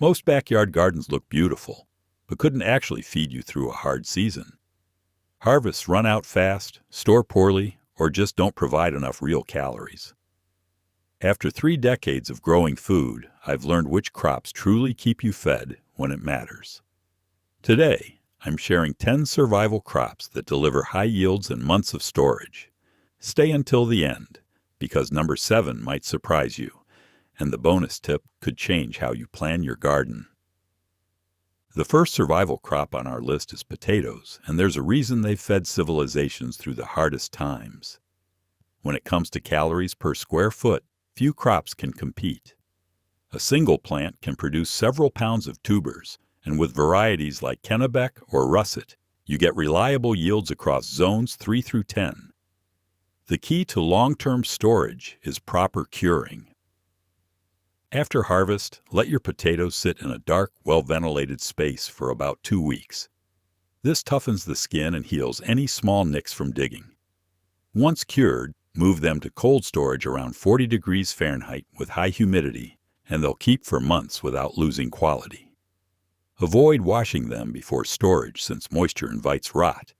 Most backyard gardens look beautiful, but couldn't actually feed you through a hard season. Harvests run out fast, store poorly, or just don't provide enough real calories. After 3 decades of growing food, I've learned which crops truly keep you fed when it matters. Today, I'm sharing 10 survival crops that deliver high yields and months of storage. Stay until the end, because number 7 might surprise you, and the bonus tip could change how you plan your garden. The first survival crop on our list is potatoes, and there's a reason they've fed civilizations through the hardest times. When it comes to calories per square foot, few crops can compete. A single plant can produce several pounds of tubers, and with varieties like Kennebec or Russet, you get reliable yields across zones 3 through 10. The key to long-term storage is proper curing. After harvest, let your potatoes sit in a dark, well-ventilated space for about 2 weeks. This toughens the skin and heals any small nicks from digging. Once cured, move them to cold storage around 40 degrees Fahrenheit with high humidity, and they'll keep for months without losing quality. Avoid washing them before storage since moisture invites rot.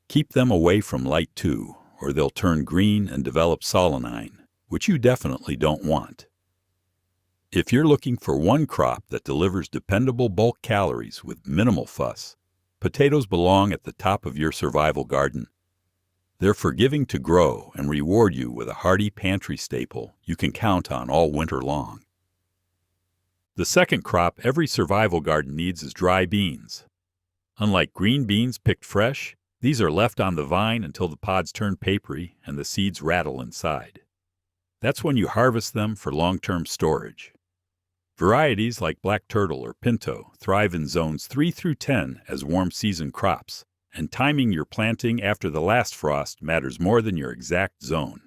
Keep them away from light too, or they'll turn green and develop solanine, which you definitely don't want. If you're looking for one crop that delivers dependable bulk calories with minimal fuss, potatoes belong at the top of your survival garden. They're forgiving to grow and reward you with a hearty pantry staple you can count on all winter long. The second crop every survival garden needs is dry beans. Unlike green beans picked fresh, these are left on the vine until the pods turn papery and the seeds rattle inside. That's when you harvest them for long-term storage. Varieties like Black Turtle or Pinto thrive in zones 3 through 10 as warm season crops, and timing your planting after the last frost matters more than your exact zone.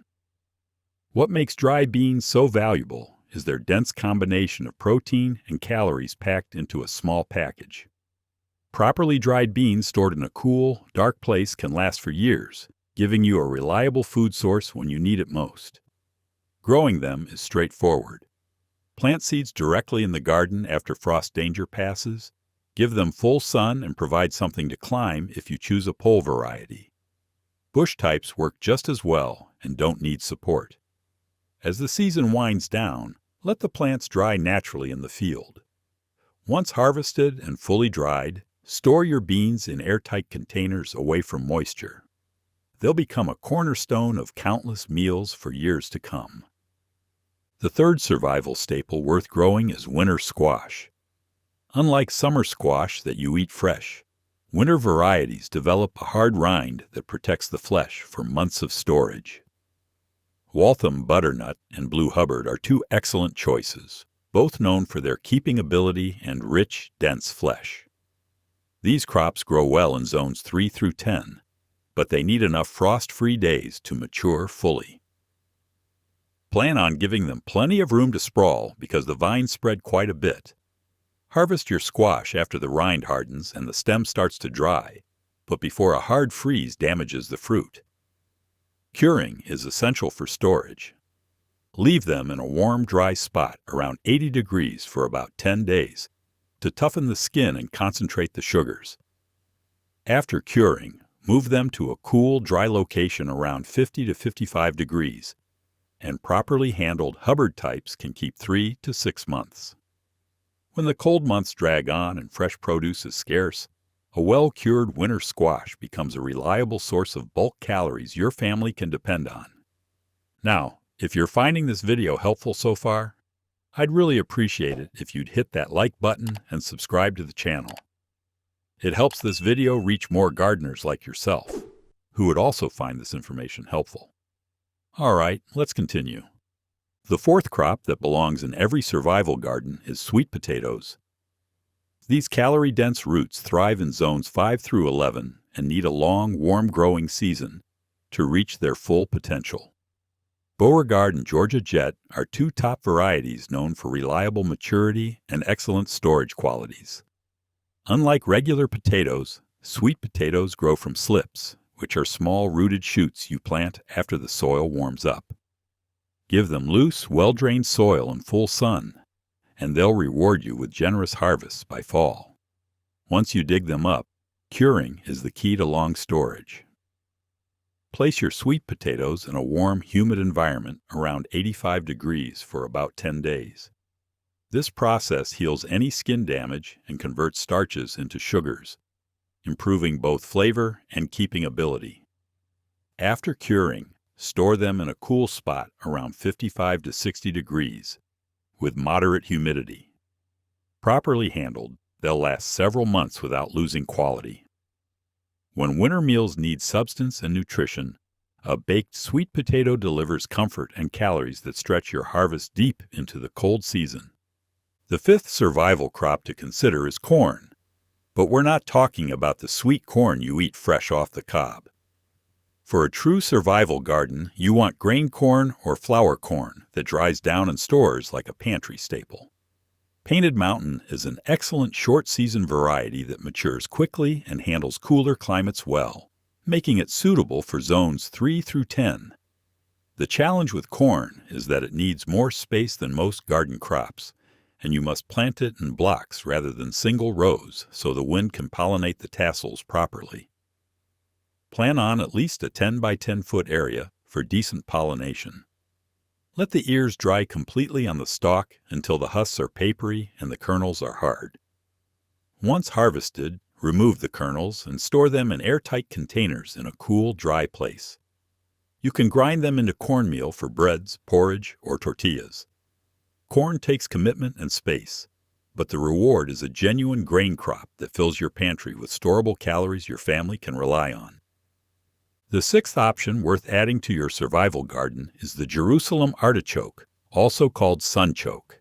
What makes dry beans so valuable is their dense combination of protein and calories packed into a small package. Properly dried beans stored in a cool, dark place can last for years, giving you a reliable food source when you need it most. Growing them is straightforward. Plant seeds directly in the garden after frost danger passes. Give them full sun and provide something to climb if you choose a pole variety. Bush types work just as well and don't need support. As the season winds down, let the plants dry naturally in the field. Once harvested and fully dried, store your beans in airtight containers away from moisture. They'll become a cornerstone of countless meals for years to come. The third survival staple worth growing is winter squash. Unlike summer squash that you eat fresh, winter varieties develop a hard rind that protects the flesh for months of storage. Waltham butternut and Blue Hubbard are 2 excellent choices, both known for their keeping ability and rich, dense flesh. These crops grow well in zones 3 through 10, but they need enough frost-free days to mature fully. Plan on giving them plenty of room to sprawl because the vines spread quite a bit. Harvest your squash after the rind hardens and the stem starts to dry, but before a hard freeze damages the fruit. Curing is essential for storage. Leave them in a warm, dry spot around 80 degrees for about 10 days to toughen the skin and concentrate the sugars. After curing, move them to a cool, dry location around 50 to 55 degrees, and properly handled Hubbard types can keep 3 to 6 months. When the cold months drag on and fresh produce is scarce, a well-cured winter squash becomes a reliable source of bulk calories your family can depend on. Now, if you're finding this video helpful so far, I'd really appreciate it if you'd hit that like button and subscribe to the channel. It helps this video reach more gardeners like yourself, who would also find this information helpful. All right, let's continue. The fourth crop that belongs in every survival garden is sweet potatoes. These calorie-dense roots thrive in zones 5 through 11 and need a long, warm growing season to reach their full potential. Beauregard and Georgia Jet are 2 top varieties known for reliable maturity and excellent storage qualities. Unlike regular potatoes, sweet potatoes grow from slips, which are small rooted shoots you plant after the soil warms up. Give them loose, well-drained soil and full sun, and they'll reward you with generous harvests by fall. Once you dig them up, curing is the key to long storage. Place your sweet potatoes in a warm, humid environment around 85 degrees for about 10 days. This process heals any skin damage and converts starches into sugars, improving both flavor and keeping ability. After curing, store them in a cool spot around 55 to 60 degrees with moderate humidity. Properly handled, they'll last several months without losing quality. When winter meals need substance and nutrition, a baked sweet potato delivers comfort and calories that stretch your harvest deep into the cold season. The fifth survival crop to consider is corn, but we're not talking about the sweet corn you eat fresh off the cob. For a true survival garden, you want grain corn or flour corn that dries down and stores like a pantry staple. Painted Mountain is an excellent short-season variety that matures quickly and handles cooler climates well, making it suitable for zones 3 through 10. The challenge with corn is that it needs more space than most garden crops, and you must plant it in blocks rather than single rows so the wind can pollinate the tassels properly. Plan on at least a 10 by 10 foot area for decent pollination. Let the ears dry completely on the stalk until the husks are papery and the kernels are hard. Once harvested, remove the kernels and store them in airtight containers in a cool, dry place. You can grind them into cornmeal for breads, porridge, or tortillas. Corn takes commitment and space, but the reward is a genuine grain crop that fills your pantry with storable calories your family can rely on. The sixth option worth adding to your survival garden is the Jerusalem artichoke, also called sunchoke.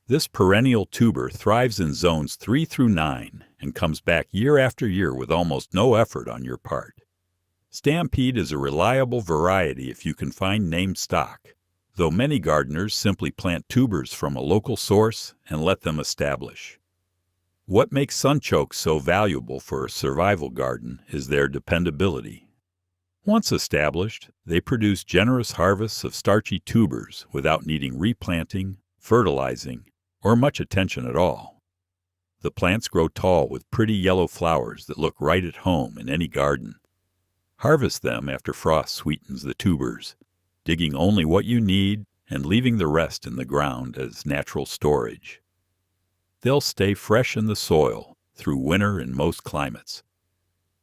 This perennial tuber thrives in zones 3 through 9 and comes back year after year with almost no effort on your part. Stampede is a reliable variety if you can find named stock, though many gardeners simply plant tubers from a local source and let them establish. What makes sunchokes so valuable for a survival garden is their dependability. Once established, they produce generous harvests of starchy tubers without needing replanting, fertilizing, or much attention at all. The plants grow tall with pretty yellow flowers that look right at home in any garden. Harvest them after frost sweetens the tubers, digging only what you need and leaving the rest in the ground as natural storage. They'll stay fresh in the soil through winter in most climates.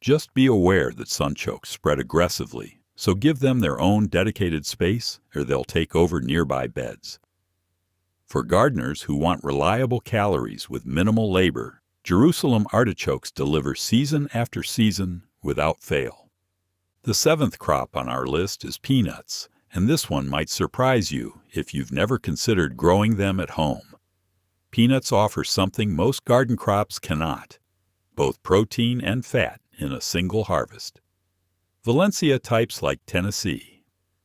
Just be aware that sunchokes spread aggressively, so give them their own dedicated space or they'll take over nearby beds. For gardeners who want reliable calories with minimal labor, Jerusalem artichokes deliver season after season without fail. The seventh crop on our list is peanuts, and this one might surprise you if you've never considered growing them at home. Peanuts offer something most garden crops cannot, both protein and fat in a single harvest. Valencia types like Tennessee,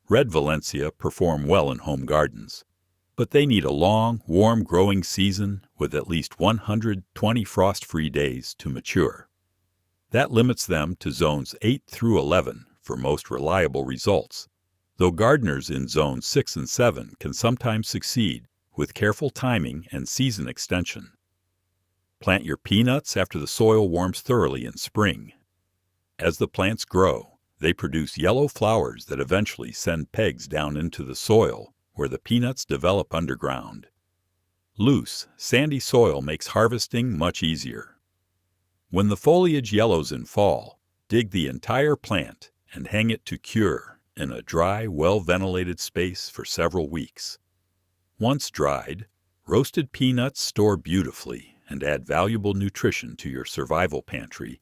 red Valencia perform well in home gardens, but they need a long, warm growing season with at least 120 frost-free days to mature. That limits them to zones 8 through 11 for most reliable results, though gardeners in zones 6 and 7 can sometimes succeed with careful timing and season extension. Plant your peanuts after the soil warms thoroughly in spring. As the plants grow, they produce yellow flowers that eventually send pegs down into the soil where the peanuts develop underground. Loose, sandy soil makes harvesting much easier. When the foliage yellows in fall, dig the entire plant and hang it to cure in a dry, well-ventilated space for several weeks. Once dried, roasted peanuts store beautifully and add valuable nutrition to your survival pantry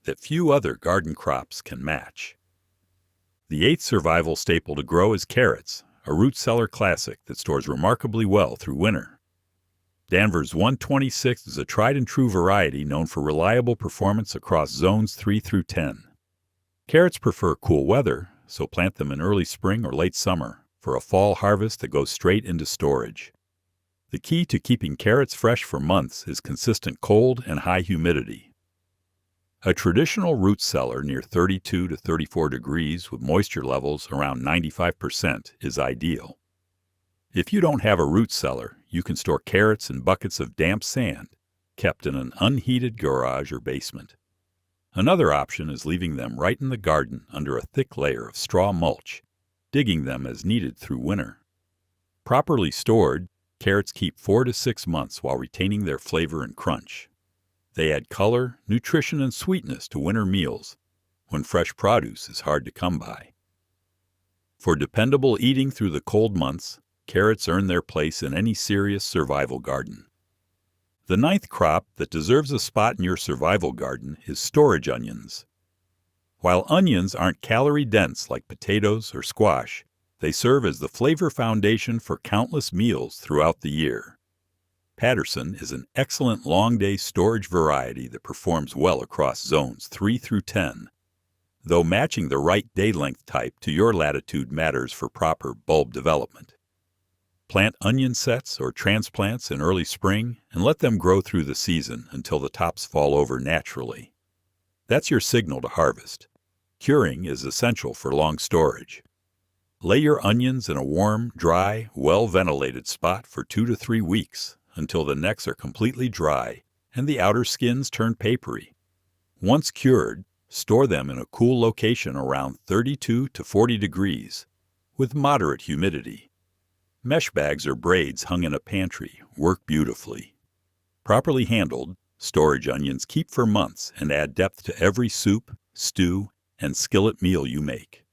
that few other garden crops can match. The eighth survival staple to grow is carrots, a root cellar classic that stores remarkably well through winter. Danvers 126 is a tried-and-true variety known for reliable performance across zones 3 through 10. Carrots prefer cool weather, so plant them in early spring or late summer for a fall harvest that goes straight into storage. The key to keeping carrots fresh for months is consistent cold and high humidity. A traditional root cellar near 32 to 34 degrees with moisture levels around 95% is ideal. If you don't have a root cellar, you can store carrots in buckets of damp sand, kept in an unheated garage or basement. Another option is leaving them right in the garden under a thick layer of straw mulch, digging them as needed through winter. Properly stored, carrots keep 4 to 6 months while retaining their flavor and crunch. They add color, nutrition, and sweetness to winter meals when fresh produce is hard to come by. For dependable eating through the cold months, carrots earn their place in any serious survival garden. The 9th crop that deserves a spot in your survival garden is storage onions. While onions aren't calorie-dense like potatoes or squash, they serve as the flavor foundation for countless meals throughout the year. Patterson is an excellent long-day storage variety that performs well across zones 3 through 10, though matching the right day-length type to your latitude matters for proper bulb development. Plant onion sets or transplants in early spring and let them grow through the season until the tops fall over naturally. That's your signal to harvest. Curing is essential for long storage. Lay your onions in a warm, dry, well-ventilated spot for 2 to 3 weeks until the necks are completely dry and the outer skins turn papery. Once cured, store them in a cool location around 32 to 40 degrees with moderate humidity. Mesh bags or braids hung in a pantry work beautifully. Properly handled, storage onions keep for months and add depth to every soup, stew, and skillet meal you make.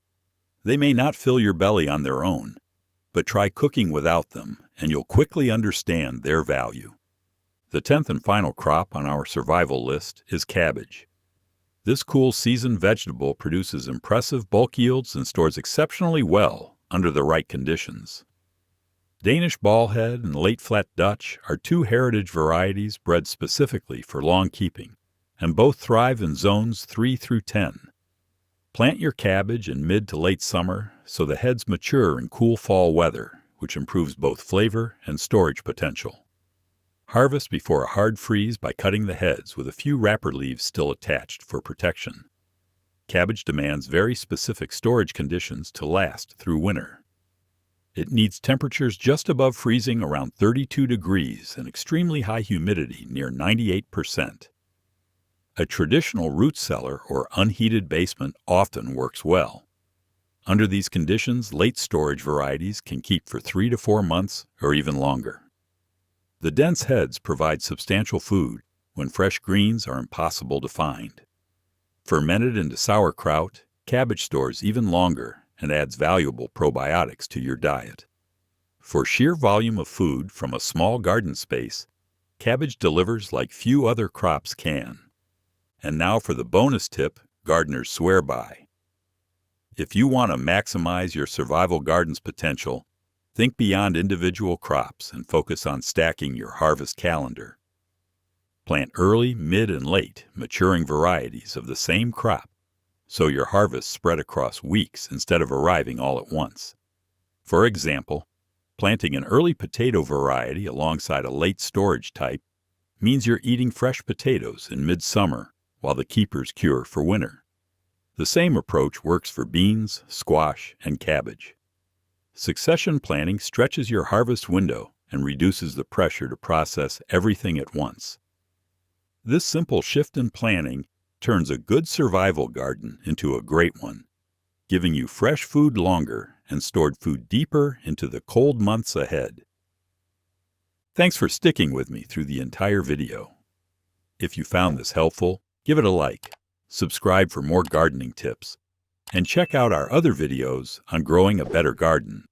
They may not fill your belly on their own, but try cooking without them and you'll quickly understand their value. The 10th and final crop on our survival list is cabbage. This cool season vegetable produces impressive bulk yields and stores exceptionally well under the right conditions. Danish ballhead and late flat Dutch are 2 heritage varieties bred specifically for long keeping, and both thrive in zones 3 through 10. Plant your cabbage in mid to late summer so the heads mature in cool fall weather, which improves both flavor and storage potential. Harvest before a hard freeze by cutting the heads with a few wrapper leaves still attached for protection. Cabbage demands very specific storage conditions to last through winter. It needs temperatures just above freezing around 32 degrees and extremely high humidity near 98%. A traditional root cellar or unheated basement often works well. Under these conditions, late storage varieties can keep for 3 to 4 months or even longer. The dense heads provide substantial food when fresh greens are impossible to find. Fermented into sauerkraut, cabbage stores even longer and adds valuable probiotics to your diet. For sheer volume of food from a small garden space, cabbage delivers like few other crops can. And now for the bonus tip gardeners swear by. If you want to maximize your survival garden's potential, think beyond individual crops and focus on stacking your harvest calendar. Plant early, mid, and late maturing varieties of the same crop, so your harvests spread across weeks instead of arriving all at once. For example, planting an early potato variety alongside a late storage type means you're eating fresh potatoes in midsummer while the keepers cure for winter. The same approach works for beans, squash, and cabbage. Succession planting stretches your harvest window and reduces the pressure to process everything at once. This simple shift in planning turns a good survival garden into a great one, giving you fresh food longer and stored food deeper into the cold months ahead. Thanks for sticking with me through the entire video. If you found this helpful, give it a like, subscribe for more gardening tips, and check out our other videos on growing a better garden.